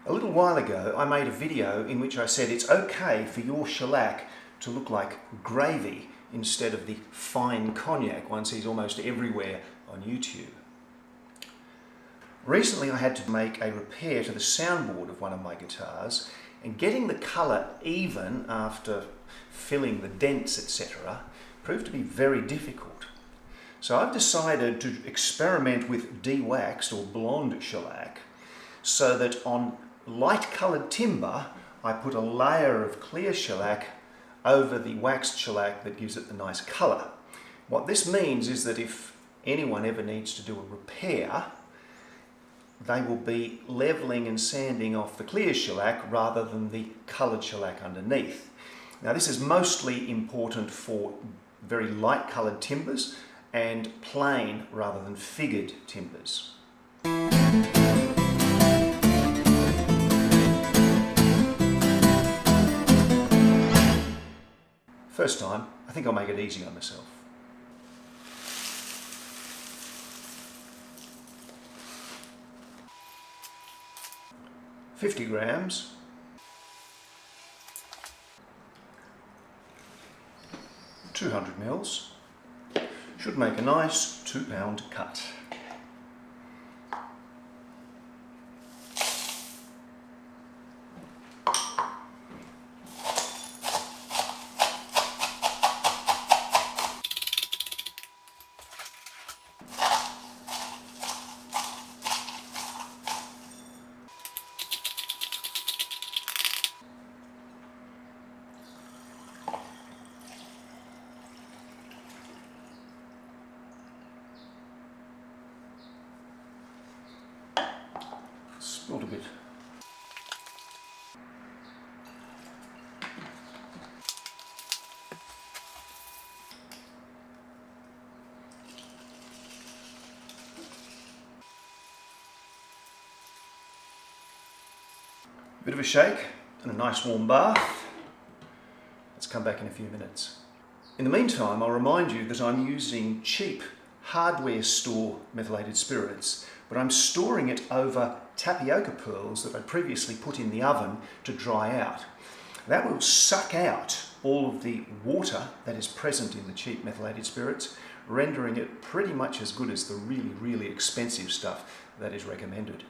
A little while ago I made a video in which I said it's okay for your shellac to look like gravy instead of the fine cognac one sees almost everywhere on YouTube. Recently I had to make a repair to the soundboard of one of my guitars, and getting the colour even after filling the dents etc. proved to be very difficult. So I've decided to experiment with dewaxed or blonde shellac, so that on light coloured timber I put a layer of clear shellac over the waxed shellac that gives it the nice colour. What this means is that if anyone ever needs to do a repair, they will be levelling and sanding off the clear shellac rather than the coloured shellac underneath. Now this is mostly important for very light coloured timbers and plain rather than figured timbers. First time, I think I'll make it easy on myself. $50 grams, $200 mils, should make a nice 2-pound cut. Spilled a bit. Bit of a shake and a nice warm bath. Let's come back in a few minutes. In the meantime, I'll remind you that I'm using cheap hardware store methylated spirits, but I'm storing it over tapioca pearls that I previously put in the oven to dry out. That will suck out all of the water that is present in the cheap methylated spirits, rendering it pretty much as good as the really, really expensive stuff that is recommended.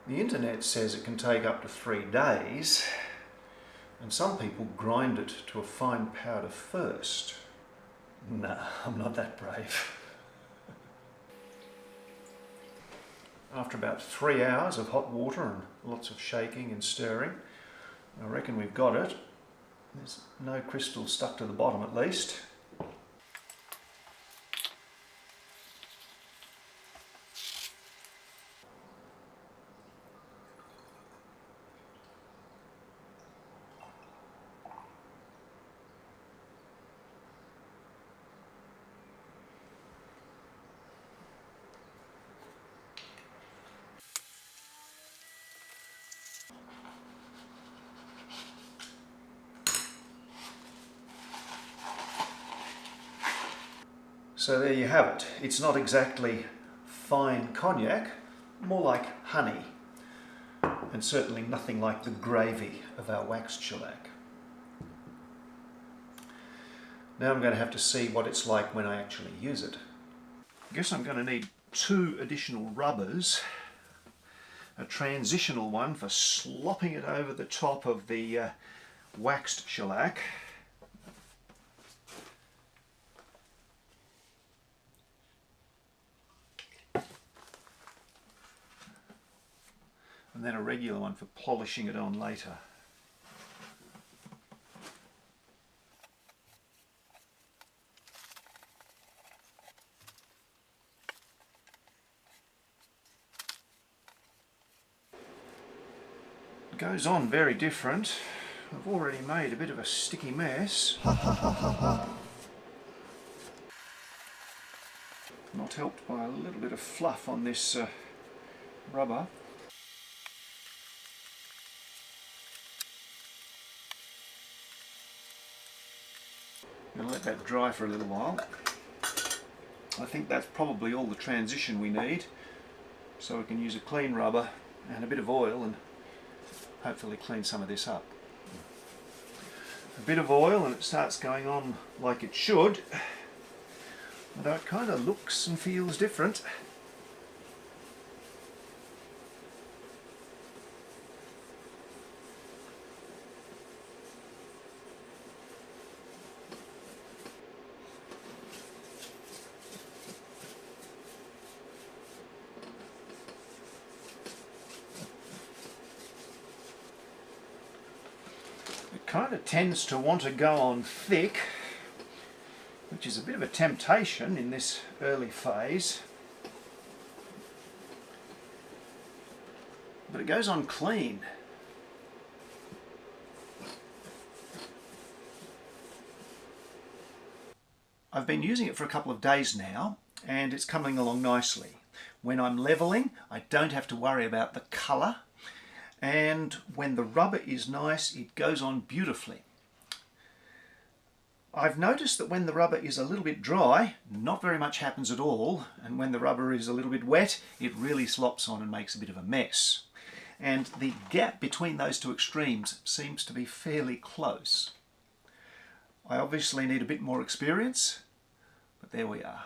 The internet says it can take up to 3 days, and some people grind it to a fine powder first. No, I'm not that brave. After about 3 hours of hot water and lots of shaking and stirring, I reckon we've got it. There's no crystal stuck to the bottom at least. So there you have it. It's not exactly fine cognac, more like honey, and certainly nothing like the gravy of our waxed shellac. Now I'm going to have to see what it's like when I actually use it. I guess I'm going to need 2 additional rubbers, a transitional one for slopping it over the top of the waxed shellac, and then a regular one for polishing it on later. It goes on very different. I've already made a bit of a sticky mess. Not helped by a little bit of fluff on this rubber. Now let that dry for a little while. I think that's probably all the transition we need, so we can use a clean rubber and a bit of oil and hopefully clean some of this up. A bit of oil and it starts going on like it should, although it kind of looks and feels different. Kind of tends to want to go on thick, which is a bit of a temptation in this early phase, but it goes on clean. I've been using it for a couple of days now and it's coming along nicely. When I'm leveling, I don't have to worry about the colour. And when the rubber is nice, it goes on beautifully. I've noticed that when the rubber is a little bit dry, not very much happens at all, and when the rubber is a little bit wet, it really slops on and makes a bit of a mess. And the gap between those two extremes seems to be fairly close. I obviously need a bit more experience, but there we are.